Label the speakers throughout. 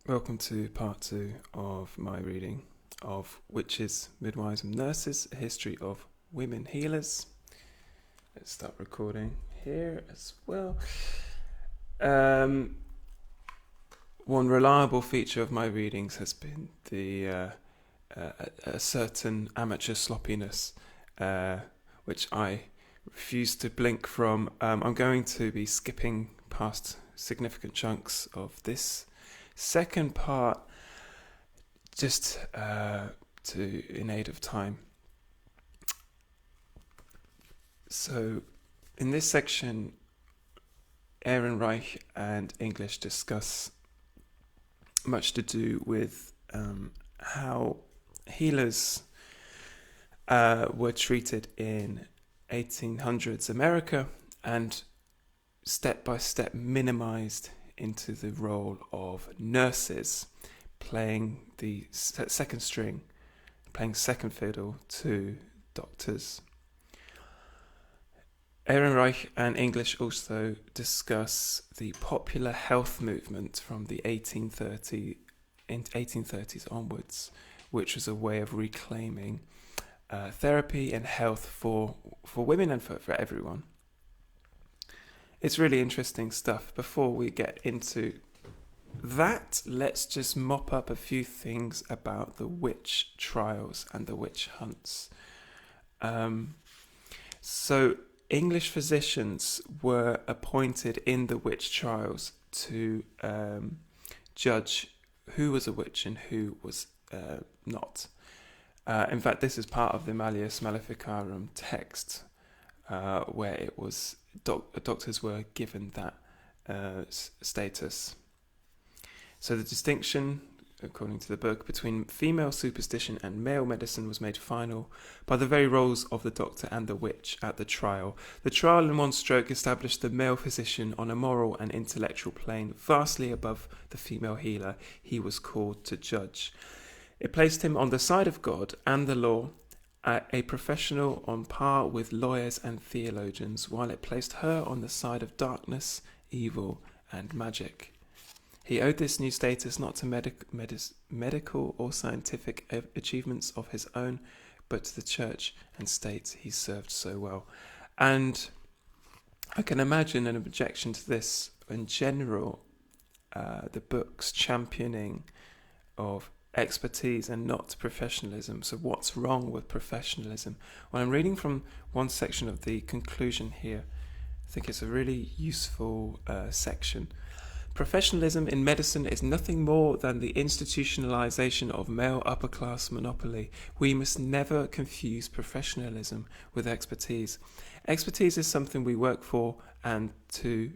Speaker 1: Welcome to part 2 of my reading of Witches, Midwives and Nurses, A History of Women Healers. Let's start recording here as well. One reliable feature of my readings has been a certain amateur sloppiness, which I refuse to blink from. I'm going to be skipping past significant chunks of this second part, just in aid of time. So, in this section, Ehrenreich and English discuss much to do with how healers were treated in 1800s America and step by step minimized into the role of nurses, playing the second string, playing second fiddle to doctors. Ehrenreich and English also discuss the popular health movement from the 1830s onwards, which was a way of reclaiming therapy and health for women and for everyone. It's really interesting stuff. Before we get into that, let's just mop up a few things about the witch trials and the witch hunts. So English physicians were appointed in the witch trials to judge who was a witch and who was not. In fact, this is part of the Malleus Maleficarum text, where it was doctors were given that status. So the distinction, according to the book, between female superstition and male medicine was made final by the very roles of the doctor and the witch at the trial. The trial in one stroke established the male physician on a moral and intellectual plane vastly above the female healer he was called to judge. It placed him on the side of God and the law, a professional on par with lawyers and theologians, while it placed her on the side of darkness, evil, and magic. He owed this new status not to medical or scientific achievements of his own, but to the church and state he served so well. And I can imagine an objection to this in general, the book's championing of expertise and not professionalism. So what's wrong with professionalism? Well, I'm reading from one section of the conclusion here. I think it's a really useful section. Professionalism in medicine is nothing more than the institutionalization of male upper-class monopoly. We must never confuse professionalism with expertise. Expertise is something we work for and to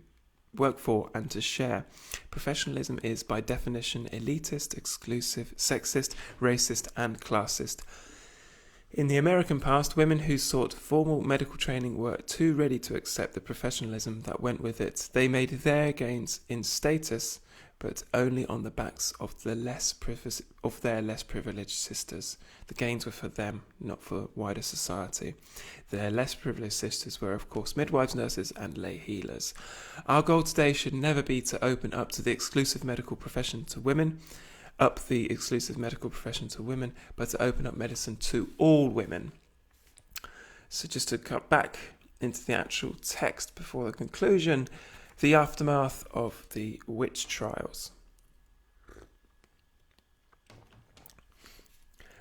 Speaker 1: share. Professionalism is, by definition, elitist, exclusive, sexist, racist, and classist. In the American past, women who sought formal medical training were too ready to accept the professionalism that went with it. They made their gains in status, but only on the backs of their less privileged sisters. The gains were for them, not for wider society. Their less privileged sisters were, of course, midwives, nurses, and lay healers. Our goal today should never be to open up the exclusive medical profession to women, but to open up medicine to all women. So just to cut back into the actual text before the conclusion, the aftermath of the witch trials.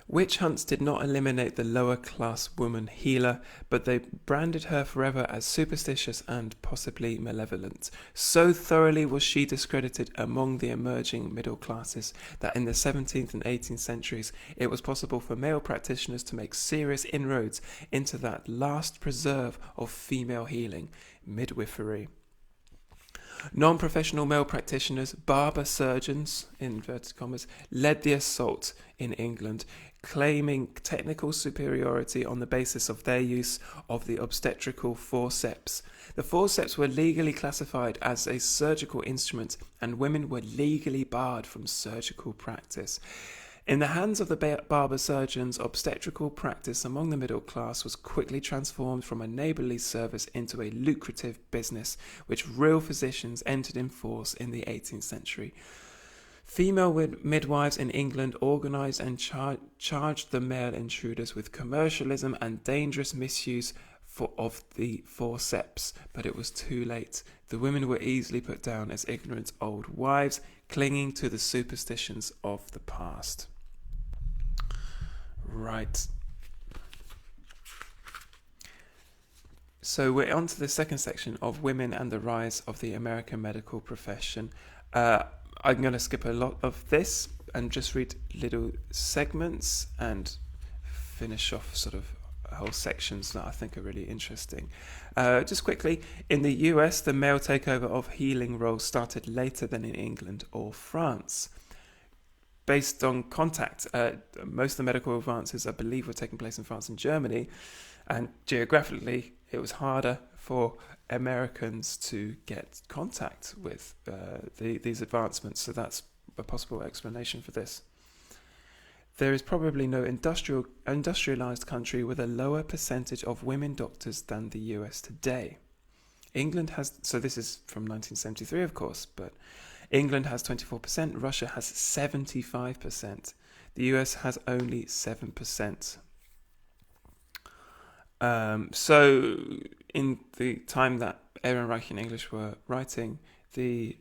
Speaker 1: Witch hunts did not eliminate the lower class woman healer, but they branded her forever as superstitious and possibly malevolent. So thoroughly was she discredited among the emerging middle classes that in the 17th and 18th centuries it was possible for male practitioners to make serious inroads into that last preserve of female healing, midwifery. Non-professional male practitioners, barber surgeons, in inverted commas, led the assault in England, claiming technical superiority on the basis of their use of the obstetrical forceps. The forceps were legally classified as a surgical instrument, and women were legally barred from surgical practice. In the hands of the barber surgeons, obstetrical practice among the middle class was quickly transformed from a neighbourly service into a lucrative business, which real physicians entered in force in the 18th century. Female midwives in England organised and charged the male intruders with commercialism and dangerous misuse of the forceps, but it was too late. The women were easily put down as ignorant old wives, clinging to the superstitions of the past. Right. So we're on to the second section of women and the rise of the American medical profession. I'm going to skip a lot of this and just read little segments and finish off sort of whole sections that I think are really interesting. Just quickly, in the US, the male takeover of healing roles started later than in England or France. Based on contact, most of the medical advances, I believe, were taking place in France and Germany, and geographically, it was harder for Americans to get contact with these advancements, so that's a possible explanation for this. There is probably no industrialized country with a lower percentage of women doctors than the US today. England has, so this is from 1973, of course, but England has 24%, Russia has 75%, the US has only 7%. So in the time that Ehrenreich and English were writing, the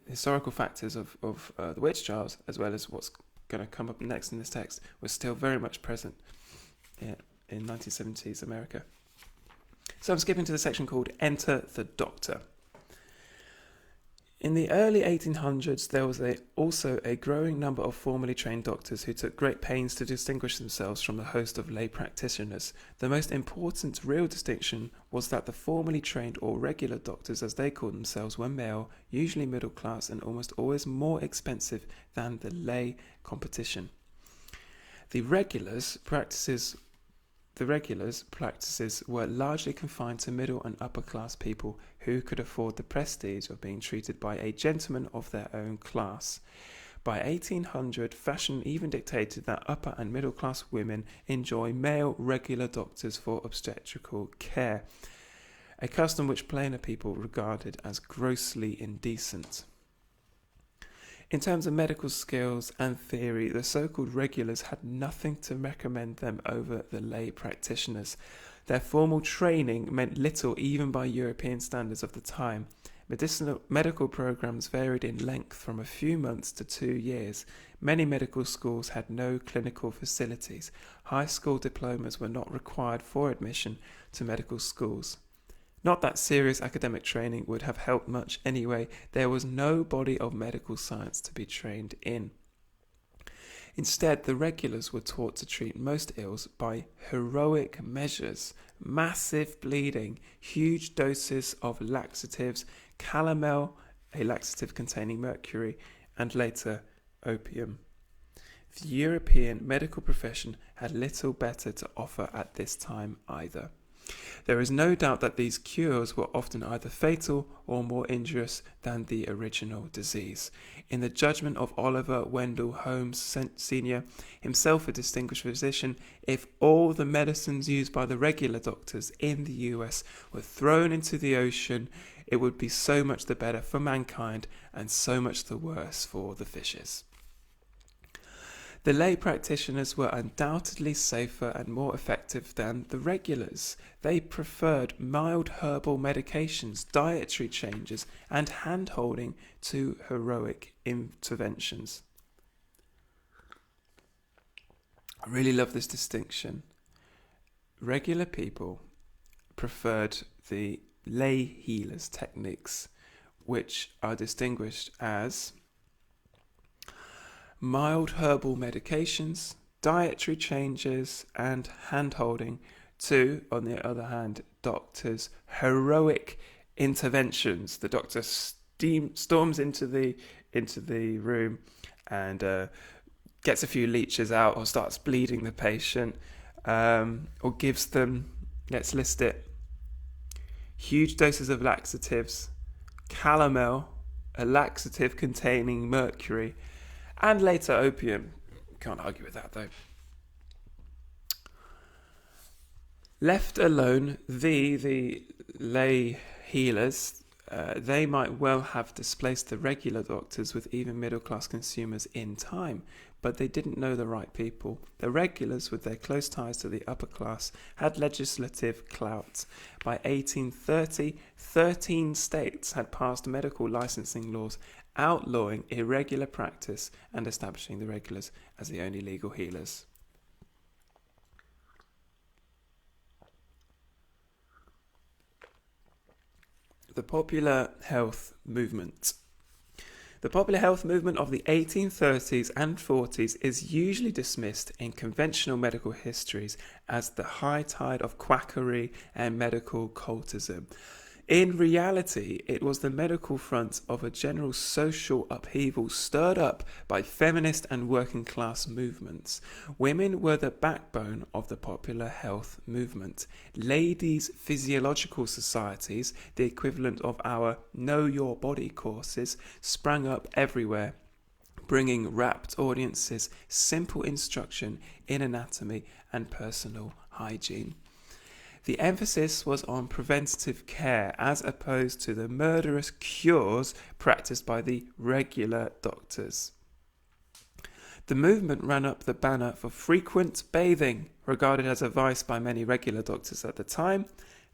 Speaker 1: historical factors of the witch trials, as well as what's going to come up next in this text, was still very much present in 1970s America. So I'm skipping to the section called Enter the Doctor. In the early 1800s, there was also a growing number of formally trained doctors who took great pains to distinguish themselves from the host of lay practitioners. The most important real distinction was that the formally trained or regular doctors, as they called themselves, were male, usually middle class, and almost always more expensive than the lay competition. The regulars' practices were largely confined to middle and upper class people who could afford the prestige of being treated by a gentleman of their own class. By 1800, fashion even dictated that upper and middle class women enjoy male regular doctors for obstetrical care, a custom which plainer people regarded as grossly indecent. In terms of medical skills and theory, the so-called regulars had nothing to recommend them over the lay practitioners. Their formal training meant little even by European standards of the time. Medical programs varied in length from a few months to 2 years. Many medical schools had no clinical facilities. High school diplomas were not required for admission to medical schools. Not that serious academic training would have helped much anyway. There was no body of medical science to be trained in. Instead, the regulars were taught to treat most ills by heroic measures: massive bleeding, huge doses of laxatives, calomel, a laxative containing mercury, and later opium. The European medical profession had little better to offer at this time either. There is no doubt that these cures were often either fatal or more injurious than the original disease. In the judgment of Oliver Wendell Holmes Sr., himself a distinguished physician, if all the medicines used by the regular doctors in the US were thrown into the ocean, it would be so much the better for mankind and so much the worse for the fishes. The lay practitioners were undoubtedly safer and more effective than the regulars. They preferred mild herbal medications, dietary changes, and hand-holding to heroic interventions. I really love this distinction. Regular people preferred the lay healers' techniques, which are distinguished as mild herbal medications, dietary changes, and hand-holding to, on the other hand, doctors' heroic interventions. The doctor storms into the room and gets a few leeches out, or starts bleeding the patient, or gives them, let's list it, huge doses of laxatives, calomel, a laxative containing mercury, and later opium. Can't argue with that though. Left alone, the lay healers they might well have displaced the regular doctors with even middle-class consumers in time, but they didn't know the right people. The regulars, with their close ties to the upper class, had legislative clout. By 1830, 13 states had passed medical licensing laws outlawing irregular practice and establishing the regulars as the only legal healers. The popular health movement. The popular health movement of the 1830s and 40s is usually dismissed in conventional medical histories as the high tide of quackery and medical cultism. In reality, it was the medical front of a general social upheaval stirred up by feminist and working class movements. Women were the backbone of the popular health movement. Ladies' physiological societies, the equivalent of our Know Your Body courses, sprang up everywhere, bringing rapt audiences simple instruction in anatomy and personal hygiene. The emphasis was on preventative care as opposed to the murderous cures practiced by the regular doctors. The movement ran up the banner for frequent bathing, regarded as a vice by many regular doctors at the time,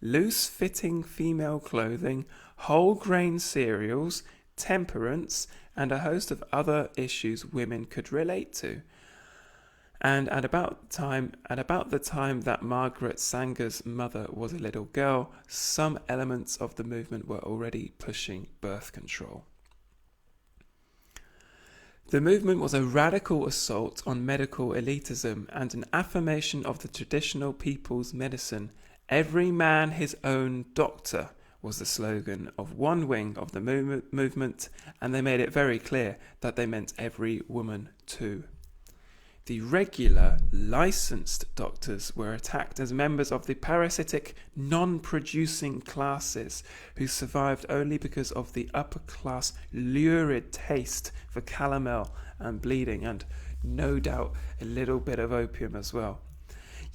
Speaker 1: loose-fitting female clothing, whole-grain cereals, temperance, and a host of other issues women could relate to. And at about the time that Margaret Sanger's mother was a little girl, some elements of the movement were already pushing birth control. The movement was a radical assault on medical elitism and an affirmation of the traditional people's medicine. Every man his own doctor was the slogan of one wing of the movement, and they made it very clear that they meant every woman too. The regular, licensed doctors were attacked as members of the parasitic, non-producing classes who survived only because of the upper-class lurid taste for calomel and bleeding, and no doubt a little bit of opium as well.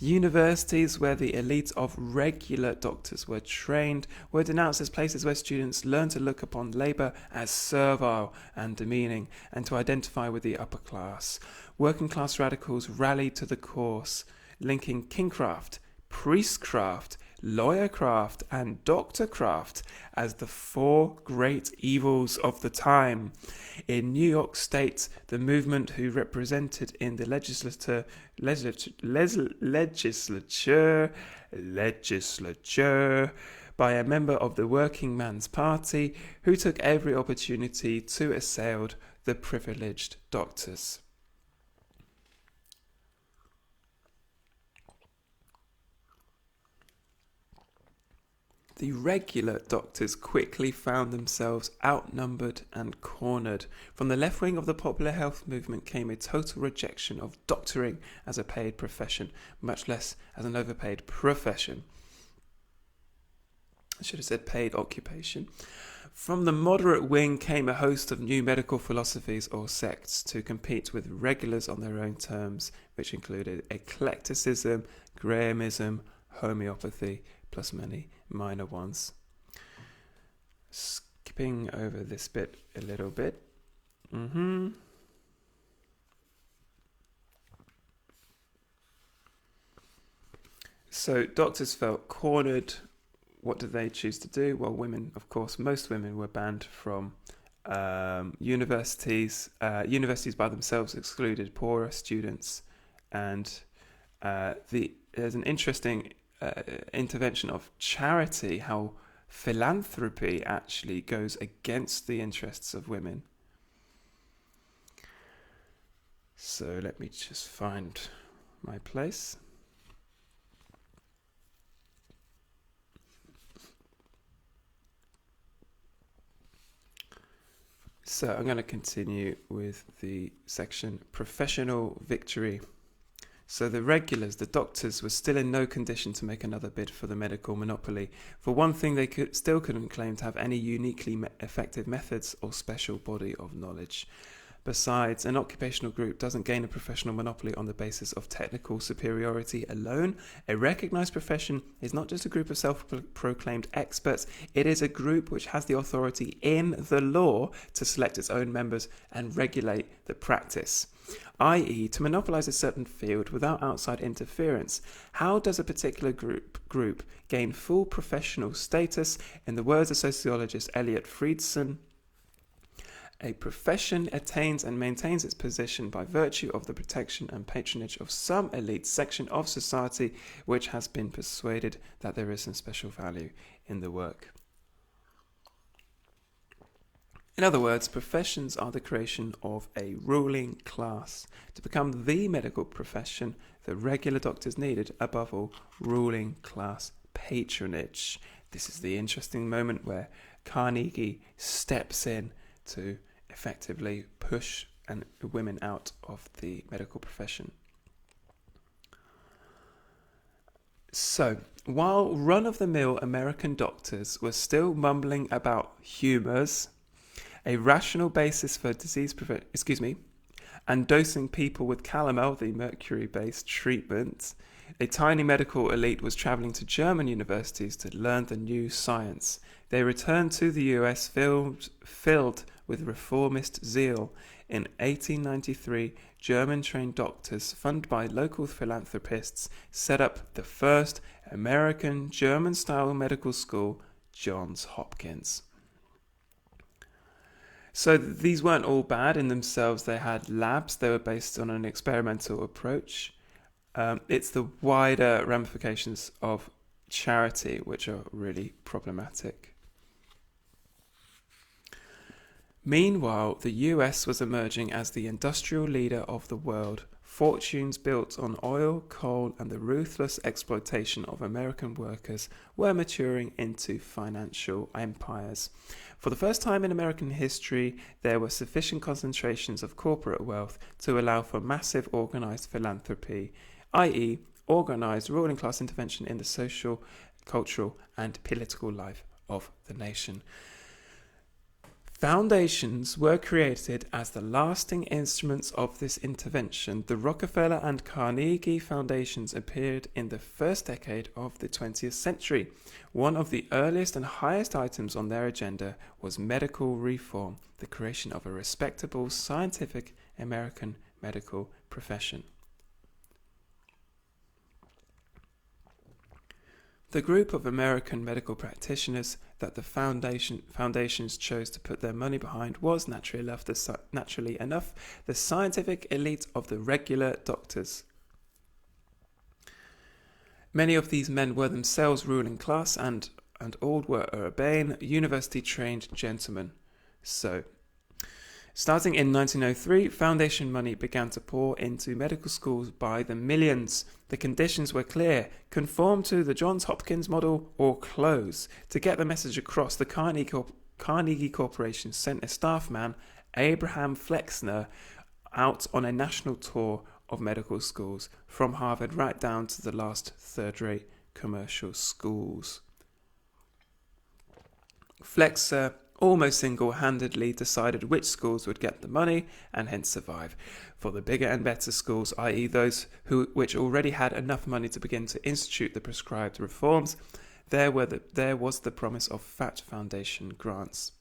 Speaker 1: Universities where the elite of regular doctors were trained were denounced as places where students learned to look upon labour as servile and demeaning and to identify with the upper class. Working class radicals rallied to the cause, linking kingcraft, priestcraft, lawyercraft and doctorcraft as the four great evils of the time. In New York State, the movement who represented in the legislature by a member of the Working Man's Party who took every opportunity to assail the privileged doctors. The regular doctors quickly found themselves outnumbered and cornered. From the left wing of the popular health movement came a total rejection of doctoring as a paid profession, much less as an overpaid profession. I should have said paid occupation. From the moderate wing came a host of new medical philosophies or sects to compete with regulars on their own terms, which included eclecticism, Grahamism, homeopathy, plus many minor ones. Skipping over this bit a little bit. So doctors felt cornered. What did they choose to do? Well, women, of course, most women were banned from universities. Universities by themselves excluded poorer students, and there's an interesting intervention of charity, how philanthropy actually goes against the interests of women. So let me just find my place. So I'm going to continue with the section Professional Victory. So the regulars, the doctors, were still in no condition to make another bid for the medical monopoly. For one thing, they still couldn't claim to have any uniquely effective methods or special body of knowledge. Besides, an occupational group doesn't gain a professional monopoly on the basis of technical superiority alone. A recognized profession is not just a group of self-proclaimed experts, it is a group which has the authority in the law to select its own members and regulate the practice, i.e. to monopolize a certain field without outside interference. How does a particular group gain full professional status? In the words of sociologist Elliot Friedson, a profession attains and maintains its position by virtue of the protection and patronage of some elite section of society which has been persuaded that there is some special value in the work. In other words, professions are the creation of a ruling class. To become the medical profession, the regular doctors needed, above all, ruling class patronage. This is the interesting moment where Carnegie steps in to effectively push women out of the medical profession. So, while run-of-the-mill American doctors were still mumbling about humours, a rational basis for disease prevention, and dosing people with calomel, the mercury-based treatment, a tiny medical elite was travelling to German universities to learn the new science. They returned to the US filled with reformist zeal. In 1893, German-trained doctors, funded by local philanthropists, set up the first American German-style medical school, Johns Hopkins. So these weren't all bad in themselves. They had labs. They were based on an experimental approach. It's the wider ramifications of charity which are really problematic. Meanwhile, the US was emerging as the industrial leader of the world. Fortunes built on oil, coal, and the ruthless exploitation of American workers were maturing into financial empires. For the first time in American history, there were sufficient concentrations of corporate wealth to allow for massive organized philanthropy, i.e., organized ruling class intervention in the social, cultural, and political life of the nation. Foundations were created as the lasting instruments of this intervention. The Rockefeller and Carnegie Foundations appeared in the first decade of the 20th century. One of the earliest and highest items on their agenda was medical reform, the creation of a respectable, scientific American medical profession. The group of American medical practitioners that the foundations chose to put their money behind was naturally enough the scientific elite of the regular doctors. Many of these men were themselves ruling class and all were urbane, university-trained gentlemen. So, starting in 1903, foundation money began to pour into medical schools by the millions. The conditions were clear: conform to the Johns Hopkins model or close. To get the message across, the Carnegie Corporation sent a staff man, Abraham Flexner, out on a national tour of medical schools, from Harvard right down to the last third-rate commercial schools. Flexner almost single-handedly decided which schools would get the money and hence survive. For the bigger and better schools, i.e. those which already had enough money to begin to institute the prescribed reforms, there was the promise of fat foundation grants.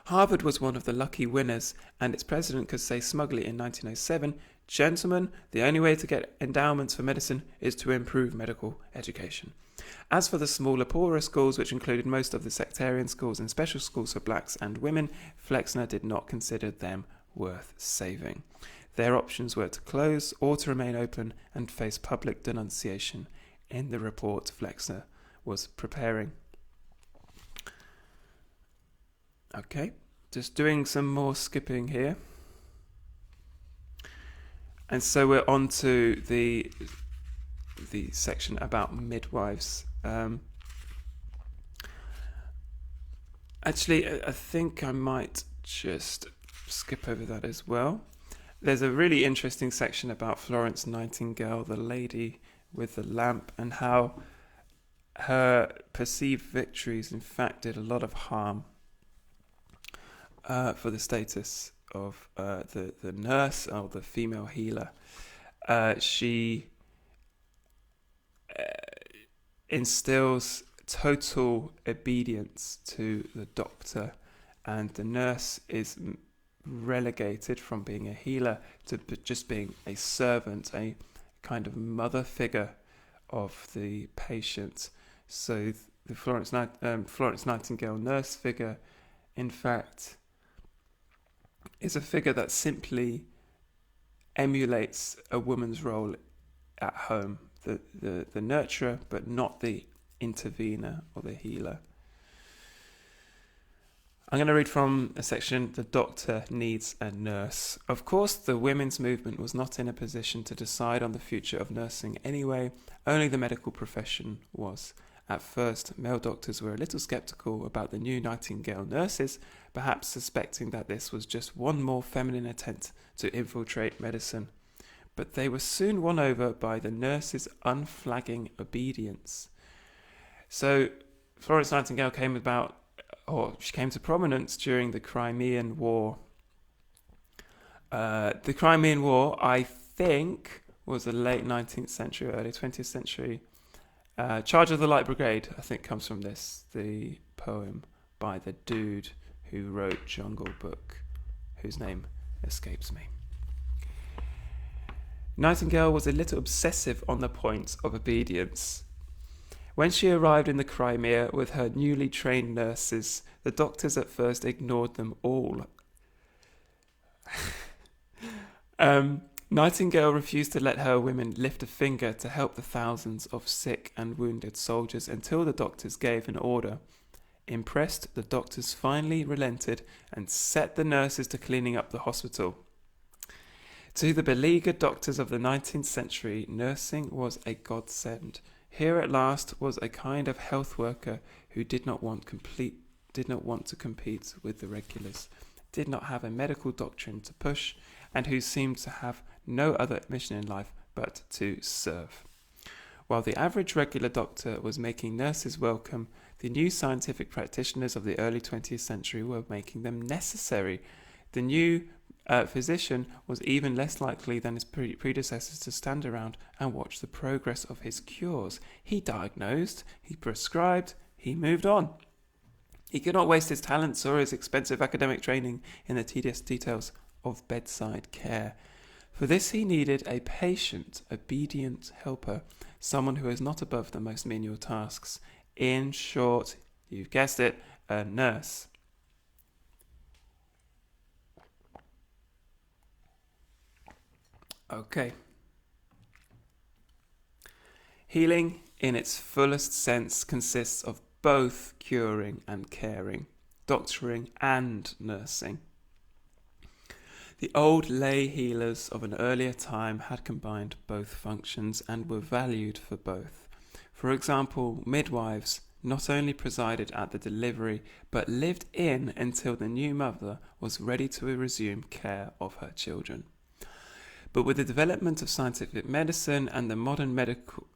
Speaker 1: Harvard was one of the lucky winners, and its president could say smugly in 1907, "Gentlemen, the only way to get endowments for medicine is to improve medical education." As for the smaller, poorer schools, which included most of the sectarian schools and special schools for blacks and women, Flexner did not consider them worth saving. Their options were to close or to remain open and face public denunciation in the report Flexner was preparing. Okay, just doing some more skipping here. And so we're on to the section about midwives. Actually, I think I might just skip over that as well. There's a really interesting section about Florence Nightingale, the lady with the lamp, and how her perceived victories in fact did a lot of harm for the status of the nurse or the female healer. She instills total obedience to the doctor, and the nurse is relegated from being a healer to just being a servant, a kind of mother figure of the patient. So the Florence Nightingale nurse figure, in fact, is a figure that simply emulates a woman's role at home, the nurturer, but not the intervener or the healer. I'm going to read from a section, The Doctor Needs a Nurse. Of course, the women's movement was not in a position to decide on the future of nursing anyway, only the medical profession was. At first, male doctors were a little sceptical about the new Nightingale nurses, perhaps suspecting that this was just one more feminine attempt to infiltrate medicine. But they were soon won over by the nurses' unflagging obedience. So, Florence Nightingale came to prominence during the Crimean War. The Crimean War, I think, was the late 19th century, early 20th century. Charge of the Light Brigade, I think, comes from this, the poem by the dude who wrote Jungle Book, whose name escapes me. Nightingale was a little obsessive on the point of obedience. When she arrived in the Crimea with her newly trained nurses, the doctors at first ignored them all. Nightingale refused to let her women lift a finger to help the thousands of sick and wounded soldiers until the doctors gave an order. Impressed, the doctors finally relented and set the nurses to cleaning up the hospital. To the beleaguered doctors of the 19th century, nursing was a godsend. Here at last was a kind of health worker who did not want to compete with the regulars, did not have a medical doctrine to push, and who seemed to have no other mission in life but to serve. While the average regular doctor was making nurses welcome, the new scientific practitioners of the early 20th century were making them necessary. The new physician was even less likely than his predecessors to stand around and watch the progress of his cures. He diagnosed, he prescribed, he moved on. He could not waste his talents or his expensive academic training in the tedious details of bedside care. For this he needed a patient, obedient helper, someone who is not above the most menial tasks. In short, you've guessed it, a nurse. Okay. Healing, in its fullest sense, consists of both curing and caring, doctoring and nursing. The old lay healers of an earlier time had combined both functions and were valued for both. For example, midwives not only presided at the delivery, but lived in until the new mother was ready to resume care of her children. But with the development of scientific medicine and the modern medical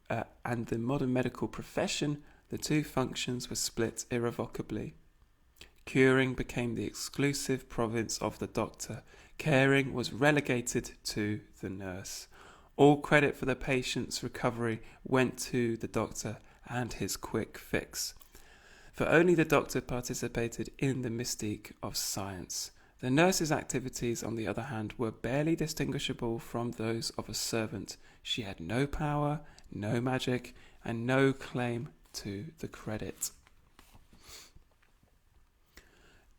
Speaker 1: profession, the two functions were split irrevocably. Curing became the exclusive province of the doctor. Caring was relegated to the nurse. All credit for the patient's recovery went to the doctor and his quick fix. For only the doctor participated in the mystique of science. The nurse's activities, on the other hand, were barely distinguishable from those of a servant. She had no power, no magic, and no claim to the credit.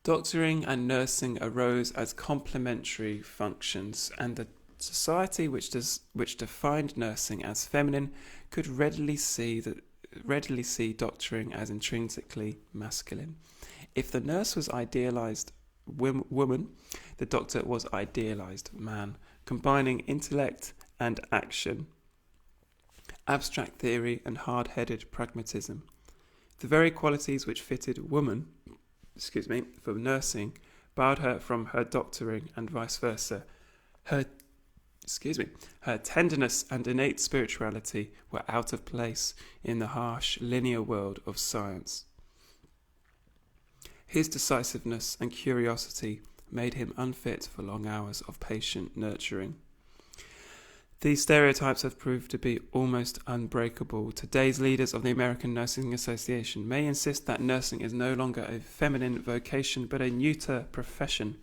Speaker 1: Doctoring and nursing arose as complementary functions, and the society which defined nursing as feminine could readily see doctoring as intrinsically masculine. If the nurse was idealized woman, the doctor was idealized man, combining intellect and action, abstract theory and hard-headed pragmatism. The very qualities which fitted woman for nursing barred her from her doctoring and vice versa. Her tenderness and innate spirituality were out of place in the harsh, linear world of science. His decisiveness and curiosity made him unfit for long hours of patient nurturing. These stereotypes have proved to be almost unbreakable. Today's leaders of the American Nursing Association may insist that nursing is no longer a feminine vocation but a neuter profession.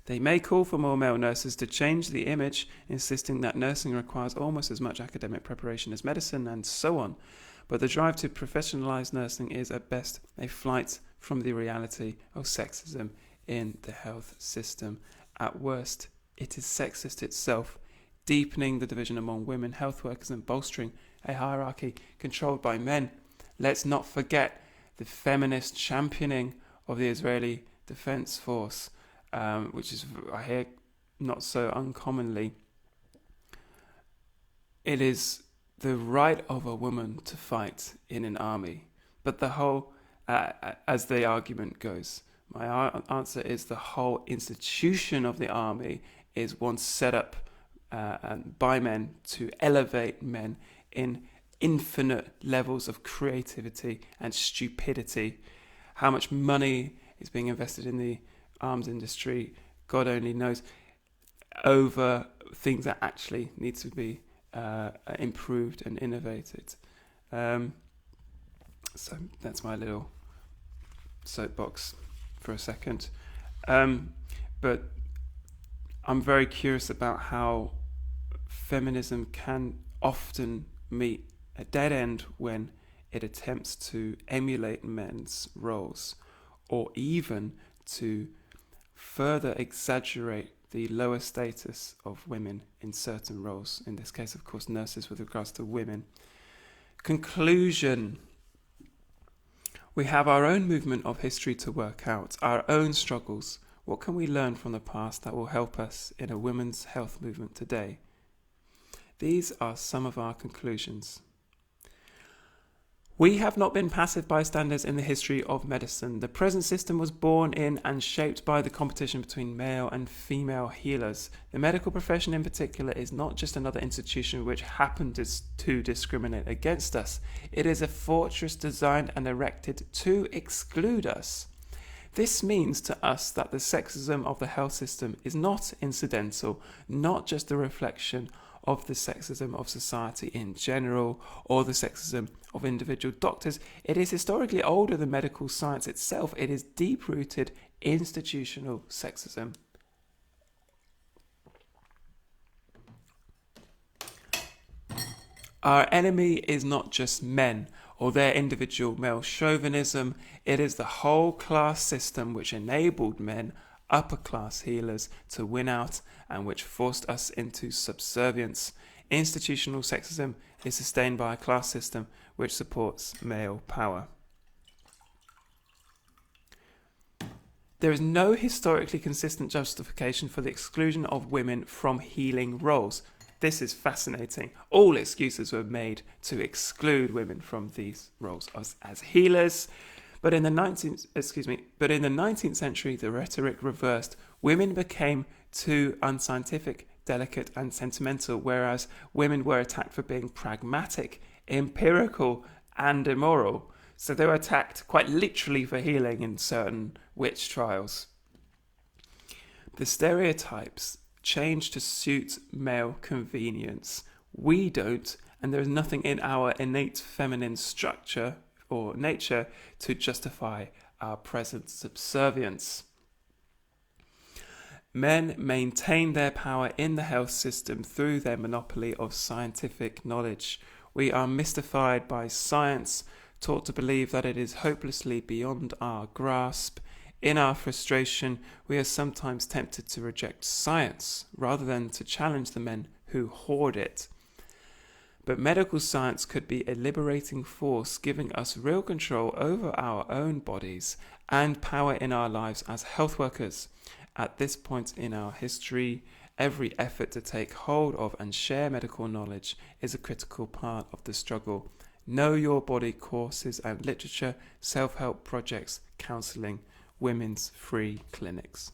Speaker 1: They may call for more male nurses to change the image, insisting that nursing requires almost as much academic preparation as medicine, and so on. But the drive to professionalise nursing is at best a flight from the reality of sexism in the health system. At worst, it is sexist itself, deepening the division among women health workers and bolstering a hierarchy controlled by men. Let's not forget the feminist championing of the Israeli Defense Force, which is, I hear, not so uncommonly. It is the right of a woman to fight in an army. But the whole, as the argument goes, my answer is the whole institution of the army is one set up by men to elevate men in infinite levels of creativity and stupidity. How much money is being invested in the arms industry, God only knows, over things that actually need to be improved and innovated. So that's my little soapbox for a second. But I'm very curious about how feminism can often meet a dead end when it attempts to emulate men's roles, or even to further exaggerate the lower status of women in certain roles. In this case, of course, nurses with regards to women. Conclusion. We have our own movement of history to work out, our own struggles. What can we learn from the past that will help us in a women's health movement today? These are some of our conclusions. We have not been passive bystanders in the history of medicine. The present system was born in and shaped by the competition between male and female healers. The medical profession in particular is not just another institution which happened to discriminate against us. It is a fortress designed and erected to exclude us. This means to us that the sexism of the health system is not incidental, not just a reflection of the sexism of society in general or the sexism of individual doctors. It is historically older than medical science itself. It is deep-rooted institutional sexism. Our enemy is not just men or their individual male chauvinism. It is the whole class system which enabled men, upper-class healers, to win out and which forced us into subservience. Institutional sexism is sustained by a class system which supports male power. There is no historically consistent justification for the exclusion of women from healing roles. This is fascinating. All excuses were made to exclude women from these roles as healers. But in the 19th century, the rhetoric reversed. Women became too unscientific, delicate, and sentimental, whereas women were attacked for being pragmatic, empirical, and immoral. So they were attacked quite literally for healing in certain witch trials. The stereotypes changed to suit male convenience. We don't, and there is nothing in our innate feminine structure or nature to justify our present subservience. Men maintain their power in the health system through their monopoly of scientific knowledge. We are mystified by science, taught to believe that it is hopelessly beyond our grasp. In our frustration, we are sometimes tempted to reject science rather than to challenge the men who hoard it. But medical science could be a liberating force, giving us real control over our own bodies and power in our lives as health workers. At this point in our history, every effort to take hold of and share medical knowledge is a critical part of the struggle. Know your body courses and literature, self-help projects, counselling, women's free clinics.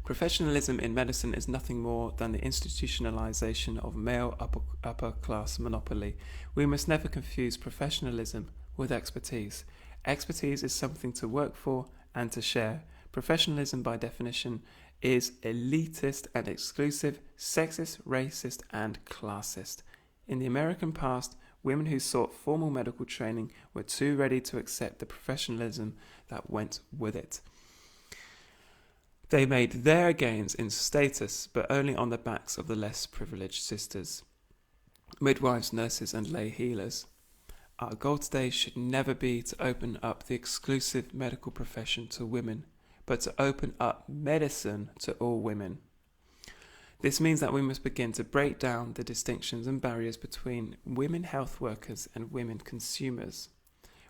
Speaker 1: Professionalism in medicine is nothing more than the institutionalization of male upper class monopoly. We must never confuse professionalism with expertise. Expertise is something to work for and to share. Professionalism, by definition, is elitist and exclusive, sexist, racist, and classist. In the American past, women who sought formal medical training were too ready to accept the professionalism that went with it. They made their gains in status, but only on the backs of the less privileged sisters. Midwives, nurses, and lay healers. Our goal today should never be to open up the exclusive medical profession to women, but to open up medicine to all women. This means that we must begin to break down the distinctions and barriers between women health workers and women consumers.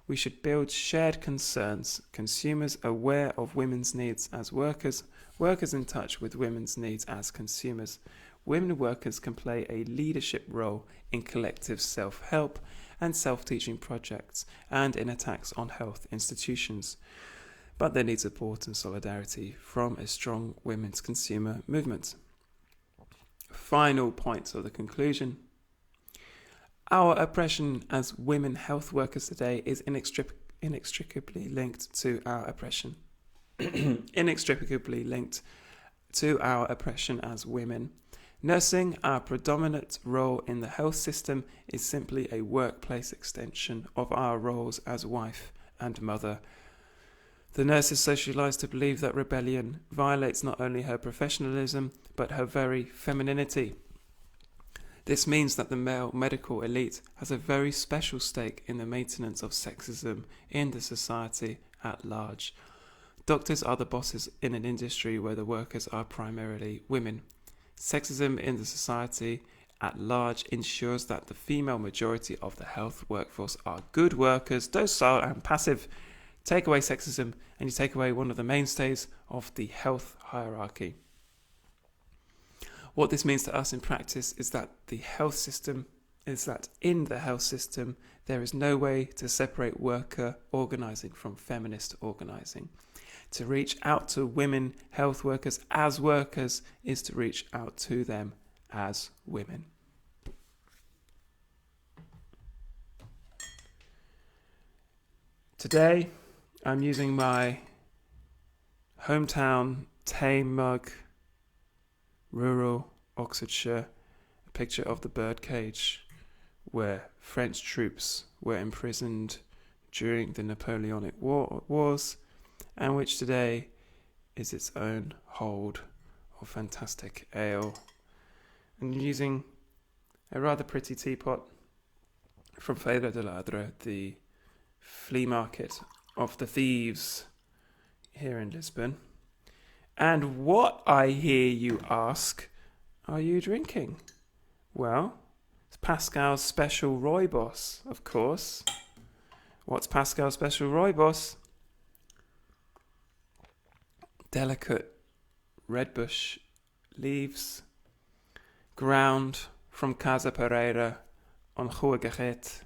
Speaker 1: We should build shared concerns, consumers aware of women's needs as workers, workers in touch with women's needs as consumers. Women workers can play a leadership role in collective self-help and self-teaching projects and in attacks on health institutions. But they need support and solidarity from a strong women's consumer movement. Final points of the conclusion. Our oppression as women health workers today is inextricably linked to our oppression. Inextricably linked to our oppression as women. Nursing, our predominant role in the health system, is simply a workplace extension of our roles as wife and mother. The nurse is socialized to believe that rebellion violates not only her professionalism, but her very femininity. This means that the male medical elite has a very special stake in the maintenance of sexism in the society at large. Doctors are the bosses in an industry where the workers are primarily women. Sexism in the society at large ensures that the female majority of the health workforce are good workers, docile and passive. Take away sexism and you take away one of the mainstays of the health hierarchy. What this means to us in practice is that in the health system there is no way to separate worker organising from feminist organising. To reach out to women health workers as workers is to reach out to them as women. Today I'm using my hometown Tame mug, rural Oxfordshire, a picture of the birdcage where French troops were imprisoned during the Napoleonic Wars, and which today is its own hold of fantastic ale. And using a rather pretty teapot from Feira de Ladra, the flea market of the thieves here in Lisbon. And what, I hear you ask, are you drinking? Well, it's Pascal's Special Rooibos, of course. What's Pascal's Special Rooibos? Delicate redbush leaves, ground from Casa Pereira on Rua Garrett.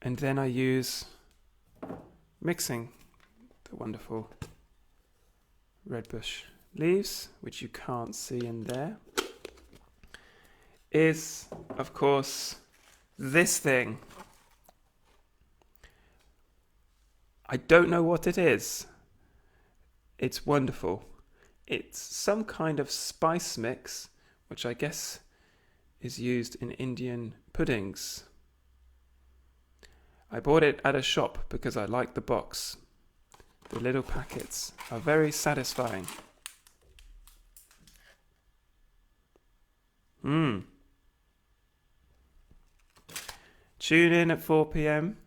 Speaker 1: And then I use, mixing the wonderful redbush leaves, which you can't see in there, is, of course, this thing. I don't know what it is. It's wonderful. It's some kind of spice mix, which I guess is used in Indian puddings. I bought it at a shop because I like the box. The little packets are very satisfying. Tune in at 4 p.m.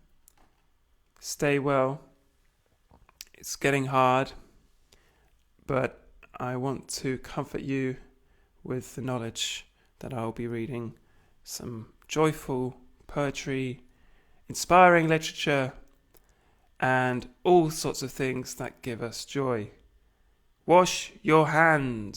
Speaker 1: Stay well. It's getting hard, but I want to comfort you with the knowledge that I'll be reading some joyful poetry, inspiring literature, and all sorts of things that give us joy. Wash your hands.